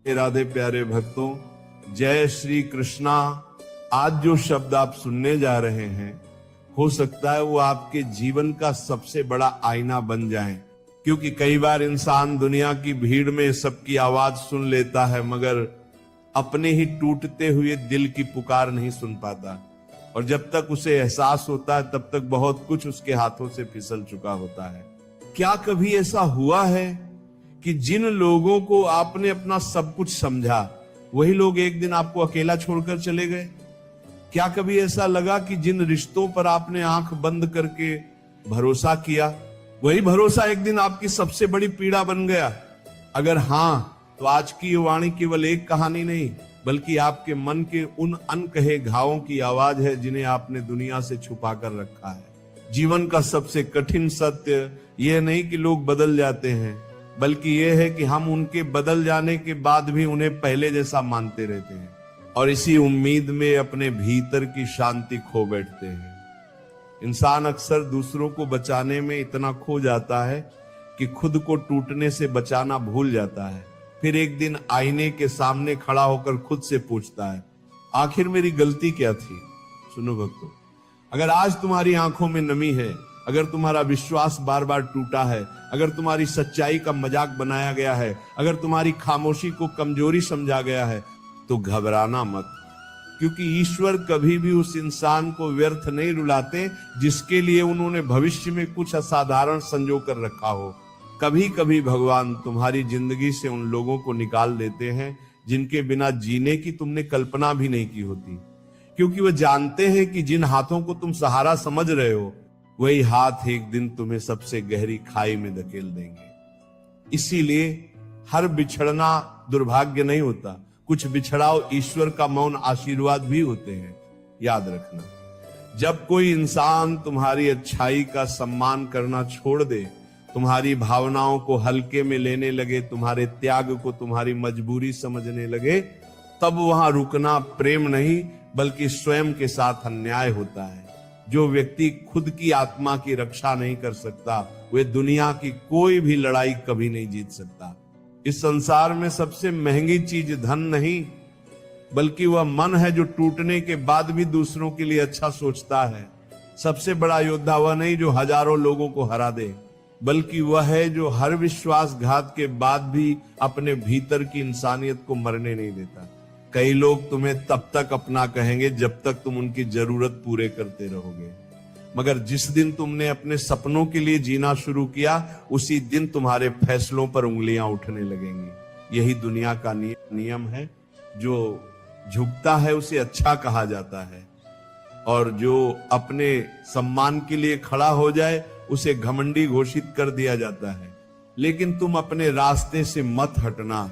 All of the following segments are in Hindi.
हे राधे प्यारे भक्तों, जय श्री कृष्णा। आज जो शब्द आप सुनने जा रहे हैं, हो सकता है वो आपके जीवन का सबसे बड़ा आईना बन जाए। क्योंकि कई बार इंसान दुनिया की भीड़ में सबकी आवाज सुन लेता है, मगर अपने ही टूटते हुए दिल की पुकार नहीं सुन पाता। और जब तक उसे एहसास होता है, तब तक बहुत कुछ उसके हाथों से फिसल चुका होता है। क्या कभी ऐसा हुआ है कि जिन लोगों को आपने अपना सब कुछ समझा, वही लोग एक दिन आपको अकेला छोड़कर चले गए? क्या कभी ऐसा लगा कि जिन रिश्तों पर आपने आंख बंद करके भरोसा किया, वही भरोसा एक दिन आपकी सबसे बड़ी पीड़ा बन गया? अगर हां, तो आज की ये वाणी केवल एक कहानी नहीं, बल्कि आपके मन के उन अनकहे घावों की आवाज है जिन्हें आपने दुनिया से छुपा कर रखा है। जीवन का सबसे कठिन सत्य यह नहीं कि लोग बदल जाते हैं, बल्कि यह है कि हम उनके बदल जाने के बाद भी उन्हें पहले जैसा मानते रहते हैं और इसी उम्मीद में अपने भीतर की शांति खो बैठते हैं। इंसान अक्सर दूसरों को बचाने में इतना खो जाता है कि खुद को टूटने से बचाना भूल जाता है। फिर एक दिन आईने के सामने खड़ा होकर खुद से पूछता है, आखिर मेरी गलती क्या थी? सुनो भक्तों, अगर आज तुम्हारी आंखों में नमी है, अगर तुम्हारा विश्वास बार बार टूटा है, अगर तुम्हारी सच्चाई का मजाक बनाया गया है, अगर तुम्हारी खामोशी को कमजोरी समझा गया है, तो घबराना मत। क्योंकि ईश्वर कभी भी उस इंसान को व्यर्थ नहीं रुलाते जिसके लिए उन्होंने भविष्य में कुछ असाधारण संजो कर रखा हो। कभी कभी भगवान तुम्हारी जिंदगी से उन लोगों को निकाल देते हैं जिनके बिना जीने की तुमने कल्पना भी नहीं की होती, क्योंकि वह जानते हैं कि जिन हाथों को तुम सहारा समझ रहे हो, वही हाथ एक दिन तुम्हें सबसे गहरी खाई में धकेल देंगे। इसीलिए हर बिछड़ना दुर्भाग्य नहीं होता, कुछ बिछड़ाव ईश्वर का मौन आशीर्वाद भी होते हैं। याद रखना, जब कोई इंसान तुम्हारी अच्छाई का सम्मान करना छोड़ दे, तुम्हारी भावनाओं को हल्के में लेने लगे, तुम्हारे त्याग को तुम्हारी मजबूरी समझने लगे, तब वहां रुकना प्रेम नहीं बल्कि स्वयं के साथ अन्याय होता है। जो व्यक्ति खुद की आत्मा की रक्षा नहीं कर सकता, वे दुनिया की कोई भी लड़ाई कभी नहीं जीत सकता। इस संसार में सबसे महंगी चीज धन नहीं, बल्कि वह मन है जो टूटने के बाद भी दूसरों के लिए अच्छा सोचता है। सबसे बड़ा योद्धा वह नहीं जो हजारों लोगों को हरा दे, बल्कि वह है जो हर विश्वासघात के बाद भी अपने भीतर की इंसानियत को मरने नहीं देता। कई लोग तुम्हें तब तक अपना कहेंगे जब तक तुम उनकी जरूरत पूरे करते रहोगे, मगर जिस दिन तुमने अपने सपनों के लिए जीना शुरू किया, उसी दिन तुम्हारे फैसलों पर उंगलियां उठने लगेंगी। यही दुनिया का नियम है। जो झुकता है उसे अच्छा कहा जाता है, और जो अपने सम्मान के लिए खड़ा हो जाए उसे घमंडी घोषित कर दिया जाता है। लेकिन तुम अपने रास्ते से मत हटना,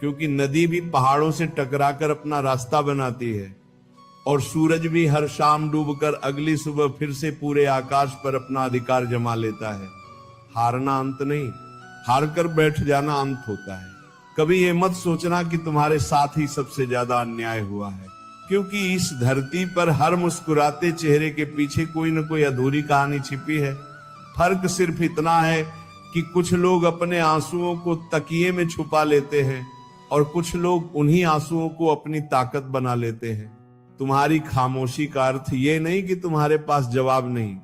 क्योंकि नदी भी पहाड़ों से टकराकर अपना रास्ता बनाती है, और सूरज भी हर शाम डूबकर अगली सुबह फिर से पूरे आकाश पर अपना अधिकार जमा लेता है। हारना अंत नहीं, हार कर बैठ जाना अंत होता है। कभी ये मत सोचना कि तुम्हारे साथ ही सबसे ज्यादा अन्याय हुआ है, क्योंकि इस धरती पर हर मुस्कुराते चेहरे के पीछे कोई न कोई अधूरी कहानी छिपी है। फर्क सिर्फ इतना है कि कुछ लोग अपने आंसुओं को तकिए में छुपा लेते हैं और कुछ लोग उन्हीं आंसुओं को अपनी ताकत बना लेते हैं। तुम्हारी खामोशी का अर्थ ये नहीं कि तुम्हारे पास जवाब नहीं,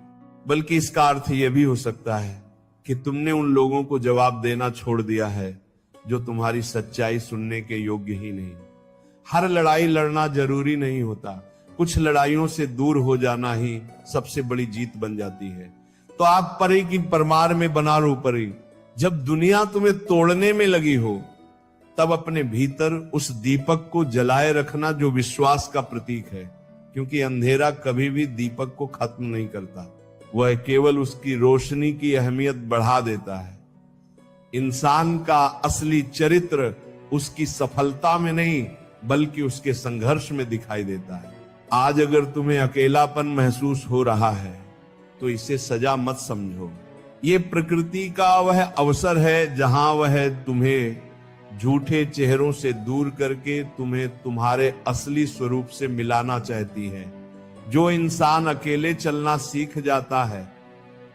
बल्कि इसका अर्थ यह भी हो सकता है कि तुमने उन लोगों को जवाब देना छोड़ दिया है जो तुम्हारी सच्चाई सुनने के योग्य ही नहीं। हर लड़ाई लड़ना जरूरी नहीं होता, कुछ लड़ाइयों से दूर हो जाना ही सबसे बड़ी जीत बन जाती है। तो आप परी की परमार में बना लो परी। जब दुनिया तुम्हें तोड़ने में लगी हो, तब अपने भीतर उस दीपक को जलाए रखना जो विश्वास का प्रतीक है, क्योंकि अंधेरा कभी भी दीपक को खत्म नहीं करता, वह केवल उसकी रोशनी की अहमियत बढ़ा देता है। इंसान का असली चरित्र उसकी सफलता में नहीं बल्कि उसके संघर्ष में दिखाई देता है। आज अगर तुम्हें अकेलापन महसूस हो रहा है, तो इसे सजा मत समझो। ये प्रकृति का वह अवसर है जहां वह तुम्हें झूठे चेहरों से दूर करके तुम्हें तुम्हारे असली स्वरूप से मिलाना चाहती है। जो इंसान अकेले चलना सीख जाता है,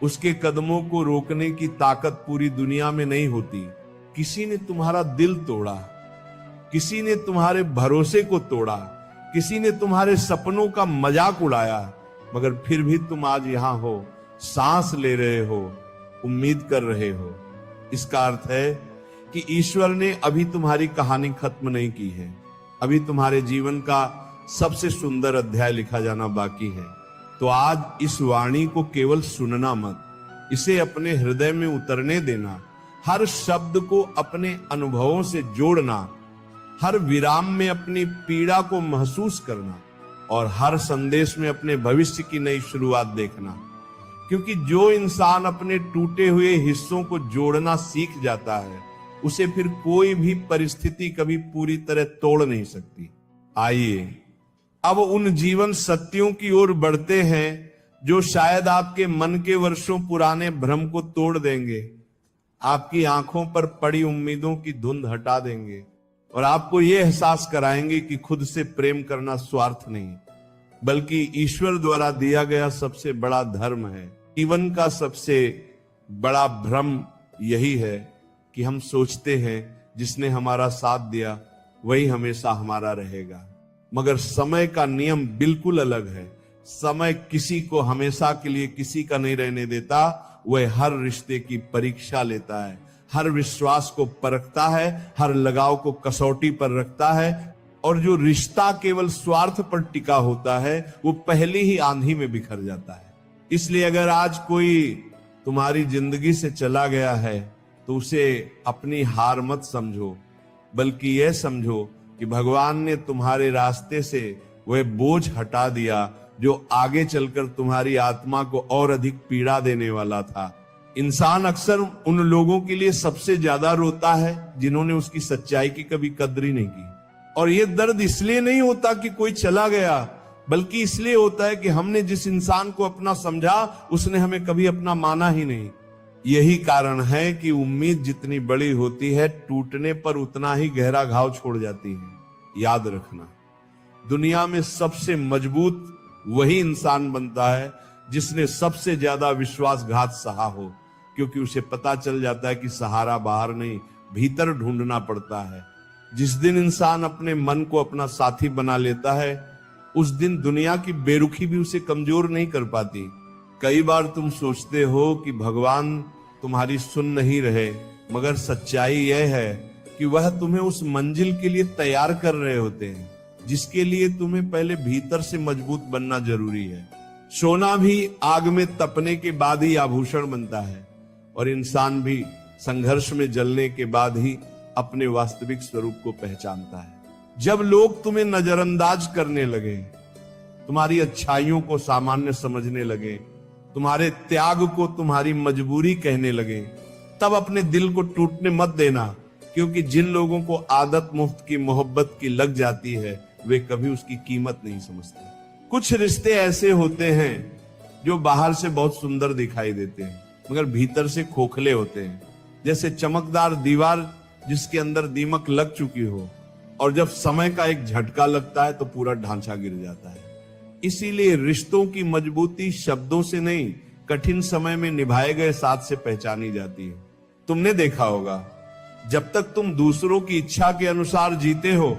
उसके कदमों को रोकने की ताकत पूरी दुनिया में नहीं होती। किसी ने तुम्हारा दिल तोड़ा, किसी ने तुम्हारे भरोसे को तोड़ा, किसी ने तुम्हारे सपनों का मजाक उड़ाया, मगर फिर भी तुम आज यहां हो, सांस ले रहे हो, उम्मीद कर रहे हो। इसका अर्थ है कि ईश्वर ने अभी तुम्हारी कहानी खत्म नहीं की है। अभी तुम्हारे जीवन का सबसे सुंदर अध्याय लिखा जाना बाकी है। तो आज इस वाणी को केवल सुनना मत, इसे अपने हृदय में उतरने देना। हर शब्द को अपने अनुभवों से जोड़ना, हर विराम में अपनी पीड़ा को महसूस करना और हर संदेश में अपने भविष्य की नई शुरुआत देखना। क्योंकि जो इंसान अपने टूटे हुए हिस्सों को जोड़ना सीख जाता है, उसे फिर कोई भी परिस्थिति कभी पूरी तरह तोड़ नहीं सकती। आइए अब उन जीवन सत्यों की ओर बढ़ते हैं जो शायद आपके मन के वर्षों पुराने भ्रम को तोड़ देंगे, आपकी आंखों पर पड़ी उम्मीदों की धुंध हटा देंगे और आपको यह एहसास कराएंगे कि खुद से प्रेम करना स्वार्थ नहीं, बल्कि ईश्वर द्वारा दिया गया सबसे बड़ा धर्म है। जीवन का सबसे बड़ा भ्रम यही है कि हम सोचते हैं जिसने हमारा साथ दिया वही हमेशा हमारा रहेगा, मगर समय का नियम बिल्कुल अलग है। समय किसी को हमेशा के लिए किसी का नहीं रहने देता, वह हर रिश्ते की परीक्षा लेता है, हर विश्वास को परखता है, हर लगाव को कसौटी पर रखता है, और जो रिश्ता केवल स्वार्थ पर टिका होता है वो पहली ही आंधी में बिखर जाता है। इसलिए अगर आज कोई तुम्हारी जिंदगी से चला गया है तो उसे अपनी हार मत समझो, बल्कि यह समझो कि भगवान ने तुम्हारे रास्ते से वह बोझ हटा दिया जो आगे चलकर तुम्हारी आत्मा को और अधिक पीड़ा देने वाला था। इंसान अक्सर उन लोगों के लिए सबसे ज्यादा रोता है जिन्होंने उसकी सच्चाई की कभी कद्र ही नहीं की। और यह दर्द इसलिए नहीं होता कि कोई चला गया, बल्कि इसलिए होता है कि हमने जिस इंसान को अपना समझा उसने हमें कभी अपना माना ही नहीं। यही कारण है कि उम्मीद जितनी बड़ी होती है, टूटने पर उतना ही गहरा घाव छोड़ जाती है। याद रखना, दुनिया में सबसे मजबूत वही इंसान बनता है जिसने सबसे ज्यादा विश्वासघात सहा हो, क्योंकि उसे पता चल जाता है कि सहारा बाहर नहीं भीतर ढूंढना पड़ता है। जिस दिन इंसान अपने मन को अपना साथी बना लेता है, उस दिन दुनिया की बेरुखी भी उसे कमजोर नहीं कर पाती। कई बार तुम सोचते हो कि भगवान तुम्हारी सुन नहीं रहे, मगर सच्चाई यह है कि वह तुम्हें उस मंजिल के लिए तैयार कर रहे होते हैं जिसके लिए तुम्हें पहले भीतर से मजबूत बनना जरूरी है। सोना भी आग में तपने के बाद ही आभूषण बनता है और इंसान भी संघर्ष में जलने के बाद ही अपने वास्तविक स्वरूप को पहचानता है। जब लोग तुम्हें नजरअंदाज करने लगे, तुम्हारी अच्छाइयों को सामान्य समझने लगे, तुम्हारे त्याग को तुम्हारी मजबूरी कहने लगे, तब अपने दिल को टूटने मत देना, क्योंकि जिन लोगों को आदत मुफ्त की मोहब्बत की लग जाती है वे कभी उसकी कीमत नहीं समझते। कुछ रिश्ते ऐसे होते हैं जो बाहर से बहुत सुंदर दिखाई देते हैं मगर भीतर से खोखले होते हैं, जैसे चमकदार दीवार जिसके अंदर दीमक लग चुकी हो और जब समय का एक झटका लगता है तो पूरा ढांचा गिर जाता है। इसीलिए रिश्तों की मजबूती शब्दों से नहीं, कठिन समय में निभाए गए साथ से पहचानी जाती है। तुमने देखा होगा, जब तक तुम दूसरों की इच्छा के अनुसार जीते हो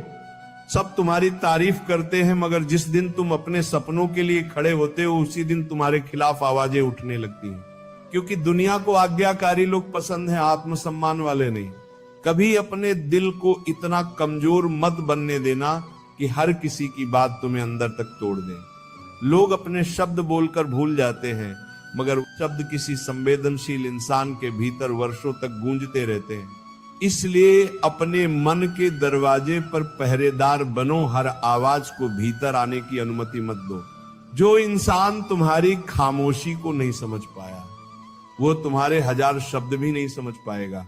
सब तुम्हारी तारीफ करते हैं, मगर जिस दिन तुम अपने सपनों के लिए खड़े होते हो उसी दिन तुम्हारे खिलाफ आवाजें उठने लगती हैं। क्योंकि दुनिया को आज्ञाकारी लोग पसंद हैं, आत्मसम्मान वाले नहीं। कभी अपने दिल को इतना कमजोर मत बनने देना कि हर किसी की बात तुम्हें अंदर तक तोड़ दे। लोग अपने शब्द बोलकर भूल जाते हैं, मगर शब्द किसी संवेदनशील इंसान के भीतर वर्षों तक गूंजते रहते हैं। इसलिए अपने मन के दरवाजे पर पहरेदार बनो, हर आवाज को भीतर आने की अनुमति मत दो। जो इंसान तुम्हारी खामोशी को नहीं समझ पाया वो तुम्हारे 1000 शब्द भी नहीं समझ पाएगा।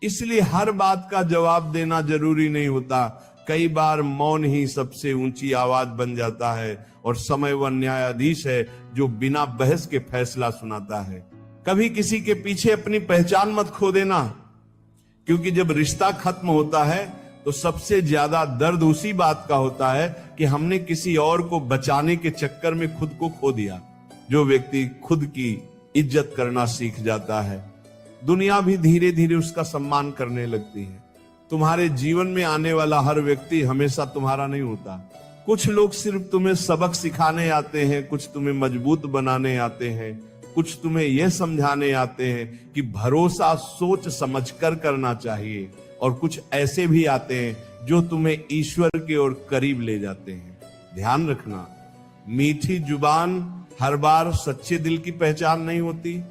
इसलिए हर बात का जवाब देना जरूरी नहीं होता। कई बार मौन ही सबसे ऊंची आवाज बन जाता है और समय वह न्यायाधीश है जो बिना बहस के फैसला सुनाता है। कभी किसी के पीछे अपनी पहचान मत खो देना, क्योंकि जब रिश्ता खत्म होता है तो सबसे ज्यादा दर्द उसी बात का होता है कि हमने किसी और को बचाने के चक्कर में खुद को खो दिया। जो व्यक्ति खुद की इज्जत करना सीख जाता है, दुनिया भी धीरे धीरे उसका सम्मान करने लगती है। तुम्हारे जीवन में आने वाला हर व्यक्ति हमेशा तुम्हारा नहीं होता। कुछ लोग सिर्फ तुम्हें सबक सिखाने आते हैं, कुछ तुम्हें मजबूत बनाने आते हैं, कुछ तुम्हें यह समझाने आते हैं कि भरोसा सोच समझकर करना चाहिए, और कुछ ऐसे भी आते हैं जो तुम्हें ईश्वर की ओर करीब ले जाते हैं। ध्यान रखना, मीठी जुबान हर बार सच्चे दिल की पहचान नहीं होती।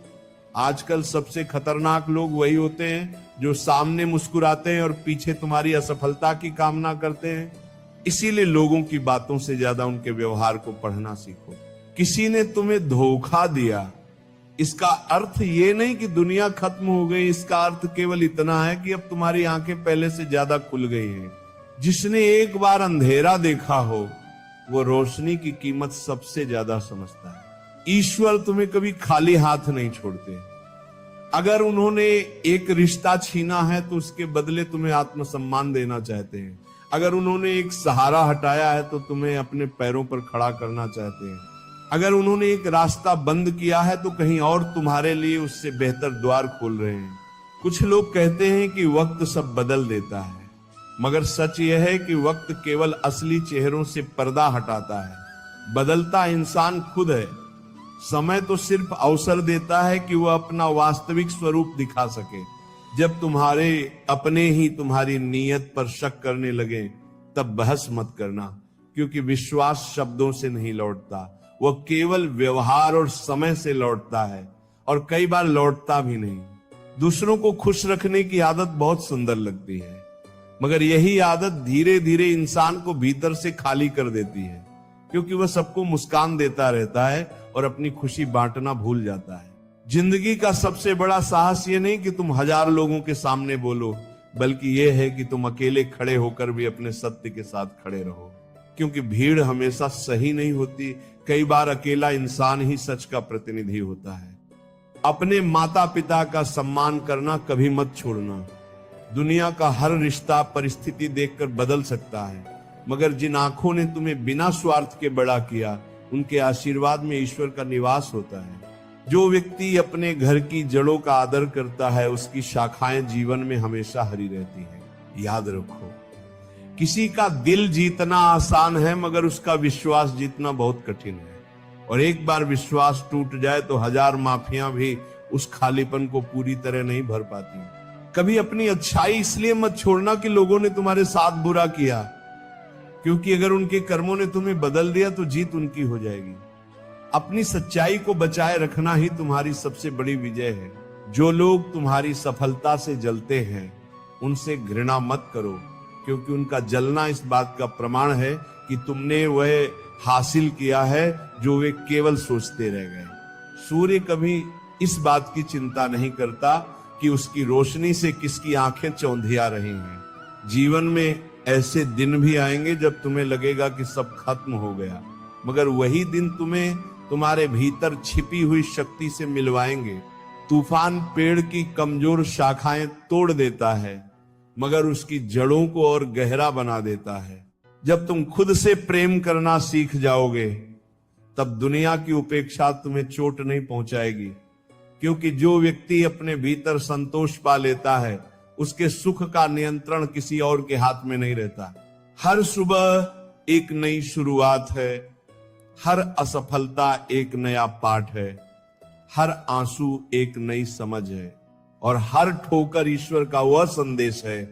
आजकल सबसे खतरनाक लोग वही होते हैं जो सामने मुस्कुराते हैं और पीछे तुम्हारी असफलता की कामना करते हैं। इसीलिए लोगों की बातों से ज्यादा उनके व्यवहार को पढ़ना सीखो। किसी ने तुम्हें धोखा दिया, इसका अर्थ ये नहीं कि दुनिया खत्म हो गई, इसका अर्थ केवल इतना है कि अब तुम्हारी आंखें पहले से ज्यादा खुल गई हैं। जिसने एक बार अंधेरा देखा हो वो रोशनी की कीमत सबसे ज्यादा समझता है। ईश्वर तुम्हें कभी खाली हाथ नहीं छोड़ते। अगर उन्होंने एक रिश्ता छीना है तो उसके बदले तुम्हें आत्मसम्मान देना चाहते हैं। अगर उन्होंने एक सहारा हटाया है तो तुम्हें अपने पैरों पर खड़ा करना चाहते हैं। अगर उन्होंने एक रास्ता बंद किया है तो कहीं और तुम्हारे लिए उससे बेहतर द्वार खोल रहे हैं। कुछ लोग कहते हैं कि वक्त सब बदल देता है, मगर सच यह है कि वक्त केवल असली चेहरों से पर्दा हटाता है। बदलता इंसान खुद है। समय तो सिर्फ अवसर देता है कि वह अपना वास्तविक स्वरूप दिखा सके। जब तुम्हारे अपने ही तुम्हारी नीयत पर शक करने लगे तब बहस मत करना, क्योंकि विश्वास शब्दों से नहीं लौटता, वह केवल व्यवहार और समय से लौटता है, और कई बार लौटता भी नहीं। दूसरों को खुश रखने की आदत बहुत सुंदर लगती है, मगर यही आदत धीरे धीरे इंसान को भीतर से खाली कर देती है, क्योंकि वह सबको मुस्कान देता रहता है और अपनी खुशी बांटना भूल जाता है। जिंदगी का सबसे बड़ा साहस ये नहीं कि तुम 1000 लोगों के सामने बोलो, बल्कि यह है कि तुम अकेले खड़े होकर भी अपने सत्य के साथ खड़े रहो। क्योंकि भीड़ हमेशा सही नहीं होती, कई बार अकेला इंसान ही सच का प्रतिनिधि होता है। अपने माता पिता का सम्मान करना कभी मत छोड़ना। दुनिया का हर रिश्ता परिस्थिति देखकर बदल सकता है, मगर जिन आंखों ने तुम्हें बिना स्वार्थ के बड़ा किया, उनके आशीर्वाद में ईश्वर का निवास होता है। जो व्यक्ति अपने घर की जड़ों का आदर करता है, उसकी शाखाएं जीवन में हमेशा हरी रहती हैं। याद रखो, किसी का दिल जीतना आसान है, मगर उसका विश्वास जीतना बहुत कठिन है। और एक बार विश्वास टूट जाए तो 1000 माफियां भी उस खालीपन को पूरी तरह नहीं भर पाती। कभी अपनी अच्छाई इसलिए मत छोड़ना कि लोगों ने तुम्हारे साथ बुरा किया, क्योंकि अगर उनके कर्मों ने तुम्हें बदल दिया तो जीत उनकी हो जाएगी। अपनी सच्चाई को बचाए रखना ही तुम्हारी सबसे बड़ी विजय है। जो लोग तुम्हारी सफलता से जलते हैं, उनसे घृणा मत करो, क्योंकि उनका जलना इस बात का प्रमाण है कि तुमने वह हासिल किया है जो वे केवल सोचते रह गए। सूर्य कभी इस बात की चिंता नहीं करता कि उसकी रोशनी से किसकी आंखें चौंधिया रही हैं। जीवन में ऐसे दिन भी आएंगे जब तुम्हें लगेगा कि सब खत्म हो गया, मगर वही दिन तुम्हें तुम्हारे भीतर छिपी हुई शक्ति से मिलवाएंगे। तूफान पेड़ की कमजोर शाखाएं तोड़ देता है, मगर उसकी जड़ों को और गहरा बना देता है। जब तुम खुद से प्रेम करना सीख जाओगे, तब दुनिया की उपेक्षा तुम्हें चोट नहीं पहुंचाएगी, क्योंकि जो व्यक्ति अपने भीतर संतोष पा लेता है, उसके सुख का नियंत्रण किसी और के हाथ में नहीं रहता। हर सुबह एक नई शुरुआत है, हर असफलता एक नया पाठ है, हर आंसू एक नई समझ है, और हर ठोकर ईश्वर का वह संदेश है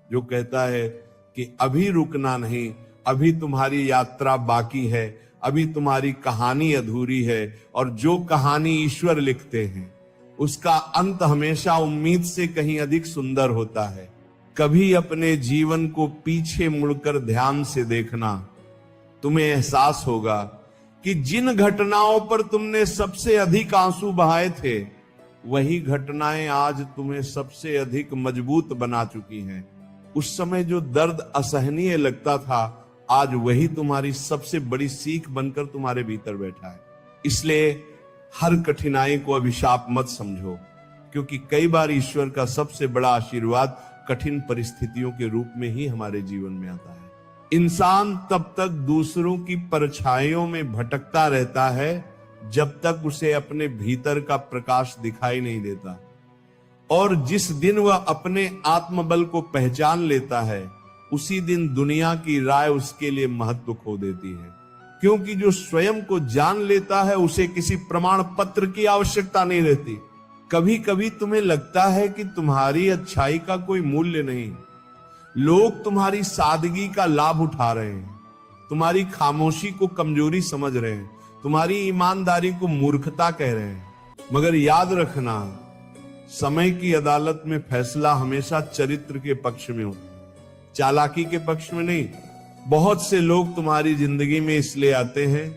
जो कहता है कि अभी रुकना नहीं, अभी तुम्हारी यात्रा बाकी है, अभी तुम्हारी कहानी अधूरी है। और जो कहानी ईश्वर लिखते हैं, उसका अंत हमेशा उम्मीद से कहीं अधिक सुंदर होता है। कभी अपने जीवन को पीछे मुड़कर ध्यान से देखना, तुम्हें एहसास होगा कि जिन घटनाओं पर तुमने सबसे अधिक आंसू बहाए थे, वही घटनाएं आज तुम्हें सबसे अधिक मजबूत बना चुकी हैं। उस समय जो दर्द असहनीय लगता था, आज वही तुम्हारी सबसे बड़ी सीख बनकर तुम्हारे भीतर बैठा है। इसलिए हर कठिनाई को अभिशाप मत समझो, क्योंकि कई बार ईश्वर का सबसे बड़ा आशीर्वाद कठिन परिस्थितियों के रूप में ही हमारे जीवन में आता है। इंसान तब तक दूसरों की परछाइयों में भटकता रहता है जब तक उसे अपने भीतर का प्रकाश दिखाई नहीं देता। और जिस दिन वह अपने आत्मबल को पहचान लेता है, उसी दिन दुनिया की राय उसके लिए महत्व खो देती है। क्योंकि जो स्वयं को जान लेता है, उसे किसी प्रमाण पत्र की आवश्यकता नहीं रहती। कभी कभी तुम्हें लगता है कि तुम्हारी अच्छाई का कोई मूल्य नहीं, लोग तुम्हारी सादगी का लाभ उठा रहे हैं, तुम्हारी खामोशी को कमजोरी समझ रहे हैं, तुम्हारी ईमानदारी को मूर्खता कह रहे हैं। मगर याद रखना, समय की अदालत में फैसला हमेशा चरित्र के पक्ष में होता है, चालाकी के पक्ष में नहीं। बहुत से लोग तुम्हारी जिंदगी में इसलिए आते हैं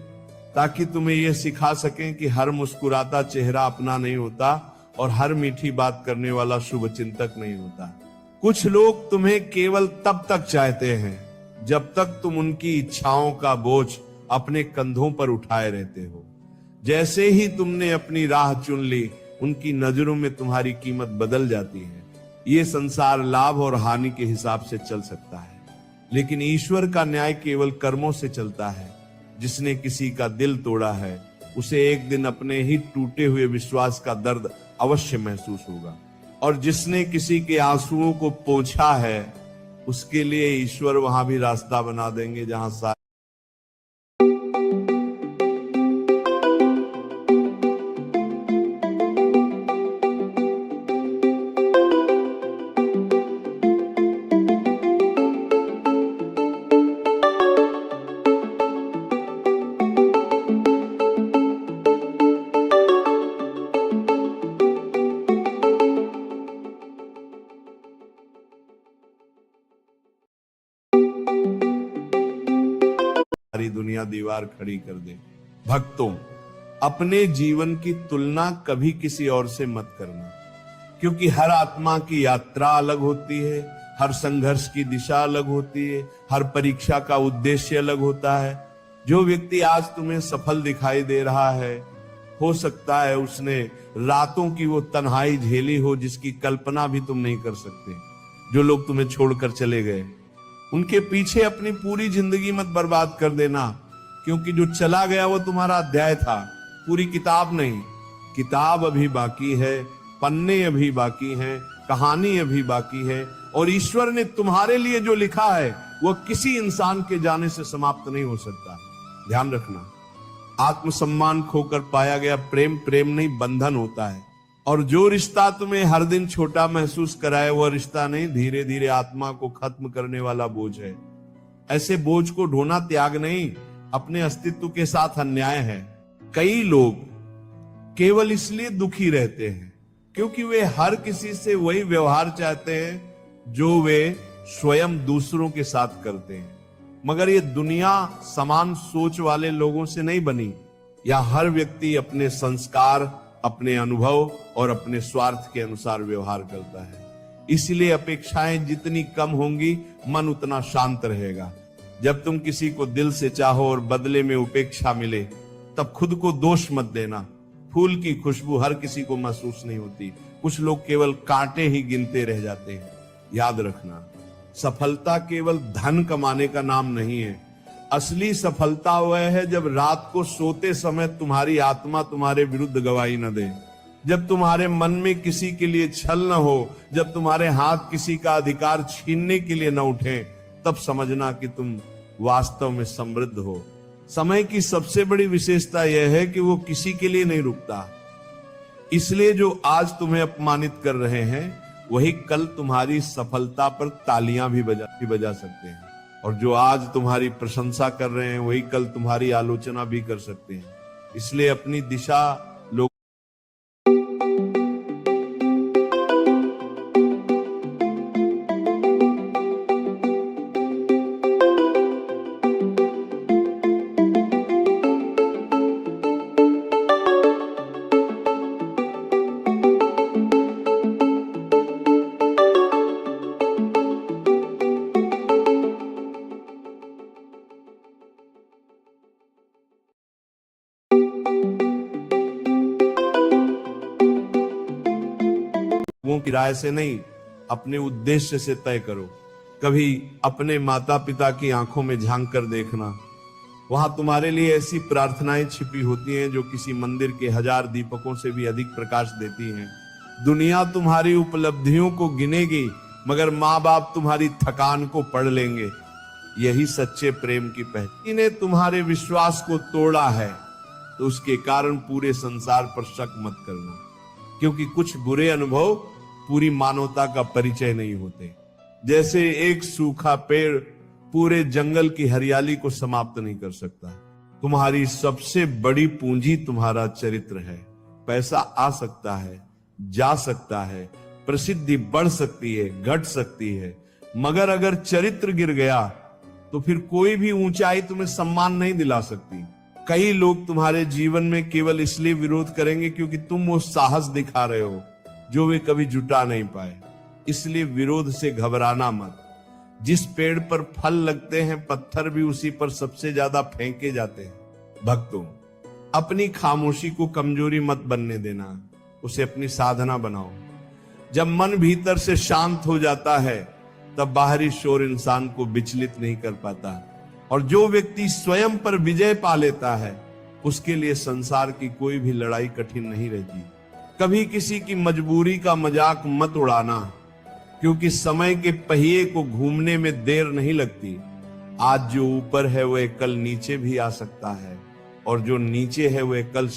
ताकि तुम्हें यह सिखा सकें कि हर मुस्कुराता चेहरा अपना नहीं होता और हर मीठी बात करने वाला शुभ चिंतक नहीं होता। कुछ लोग तुम्हें केवल तब तक चाहते हैं जब तक तुम उनकी इच्छाओं का बोझ अपने कंधों पर उठाए रहते हो। जैसे ही तुमने अपनी राह चुन ली, उनकी नजरों में तुम्हारी कीमत बदल जाती है। ये संसार लाभ और हानि के हिसाब से चल सकता है, लेकिन ईश्वर का न्याय केवल कर्मों से चलता है। जिसने किसी का दिल तोड़ा है, उसे एक दिन अपने ही टूटे हुए विश्वास का दर्द अवश्य महसूस होगा, और जिसने किसी के आंसुओं को पोंछा है, उसके लिए ईश्वर वहां भी रास्ता बना देंगे जहां सारी दुनिया दीवार खड़ी कर दे। भक्तों, अपने जीवन की तुलना कभी किसी और से मत करना, क्योंकि हर आत्मा की यात्रा अलग होती है, हर संघर्ष की दिशा अलग होती है, हर परीक्षा का उद्देश्य अलग होता है। जो व्यक्ति आज तुम्हें सफल दिखाई दे रहा है, हो सकता है उसने रातों की वो तन्हाई झेली हो जिसकी कल्पना भी तुम नहीं कर सकते। जो लोग तुम्हें छोड़कर चले गए, उनके पीछे अपनी पूरी जिंदगी मत बर्बाद कर देना, क्योंकि जो चला गया वो तुम्हारा अध्याय था, पूरी किताब नहीं। किताब अभी बाकी है, पन्ने अभी बाकी हैं, कहानी अभी बाकी है, और ईश्वर ने तुम्हारे लिए जो लिखा है वह किसी इंसान के जाने से समाप्त नहीं हो सकता। ध्यान रखना, आत्मसम्मान खोकर पाया गया प्रेम प्रेम नहीं, बंधन होता है। और जो रिश्ता तुम्हें हर दिन छोटा महसूस कराए, वह रिश्ता नहीं, धीरे धीरे आत्मा को खत्म करने वाला बोझ है। ऐसे बोझ को ढोना त्याग नहीं, अपने अस्तित्व के साथ अन्याय है। कई लोग केवल इसलिए दुखी रहते हैं क्योंकि वे हर किसी से वही व्यवहार चाहते हैं जो वे स्वयं दूसरों के साथ करते हैं। मगर ये दुनिया समान सोच वाले लोगों से नहीं बनी। यहाँ हर व्यक्ति अपने संस्कार, अपने अनुभव और अपने स्वार्थ के अनुसार व्यवहार करता है। इसलिए अपेक्षाएं जितनी कम होंगी, मन उतना शांत रहेगा। जब तुम किसी को दिल से चाहो और बदले में उपेक्षा मिले, तब खुद को दोष मत देना। फूल की खुशबू हर किसी को महसूस नहीं होती, कुछ लोग केवल कांटे ही गिनते रह जाते हैं। याद रखना, सफलता केवल धन कमाने का नाम नहीं है। असली सफलता वह है जब रात को सोते समय तुम्हारी आत्मा तुम्हारे विरुद्ध गवाही न दे, जब तुम्हारे मन में किसी के लिए छल न हो, जब तुम्हारे हाथ किसी का अधिकार छीनने के लिए न उठे, तब समझना कि तुम वास्तव में समृद्ध हो। समय की सबसे बड़ी विशेषता यह है कि वो किसी के लिए नहीं रुकता। इसलिए जो आज तुम्हें अपमानित कर रहे हैं, वही कल तुम्हारी सफलता पर तालियां भी बजा सकते हैं, और जो आज तुम्हारी प्रशंसा कर रहे हैं, वही कल तुम्हारी आलोचना भी कर सकते हैं। इसलिए अपनी दिशा लोग की राय से नहीं, अपने उद्देश्य से तय करो। कभी अपने माता पिता की आंखों में झांक कर देखना, वहां तुम्हारे लिए ऐसी प्रार्थनाएं छिपी होती हैं जो किसी मंदिर के 1000 दीपकों से भी अधिक प्रकाश देती हैं। दुनिया तुम्हारी उपलब्धियों को गिनेगी, मगर माँ बाप तुम्हारी थकान को पढ़ लेंगे। यही सच्चे प्रेम की पहचान। इन्हें तुम्हारे विश्वास को तोड़ा है तो उसके कारण पूरे संसार पर शक मत करना, क्योंकि कुछ बुरे अनुभव पूरी मानवता का परिचय नहीं होते। जैसे एक सूखा पेड़ पूरे जंगल की हरियाली को समाप्त नहीं कर सकता। तुम्हारी सबसे बड़ी पूंजी तुम्हारा चरित्र है। पैसा आ सकता है, जा सकता है, प्रसिद्धि बढ़ सकती है, घट सकती है, मगर अगर चरित्र गिर गया तो फिर कोई भी ऊंचाई तुम्हें सम्मान नहीं दिला सकती। कई लोग तुम्हारे जीवन में केवल इसलिए विरोध करेंगे क्योंकि तुम वो साहस दिखा रहे हो जो वे कभी जुटा नहीं पाए। इसलिए विरोध से घबराना मत। जिस पेड़ पर फल लगते हैं, पत्थर भी उसी पर सबसे ज्यादा फेंके जाते हैं। भक्तों, अपनी खामोशी को कमजोरी मत बनने देना, उसे अपनी साधना बनाओ। जब मन भीतर से शांत हो जाता है तब बाहरी शोर इंसान को विचलित नहीं कर पाता, और जो व्यक्ति स्वयं पर विजय पा लेता है उसके लिए संसार की कोई भी लड़ाई कठिन नहीं रहती। कभी किसी की मजबूरी का मजाक मत उड़ाना, क्योंकि समय के पहिए को घूमने में देर नहीं लगती। आज जो ऊपर है वह कल नीचे भी आ सकता है, और जो नीचे है वह कल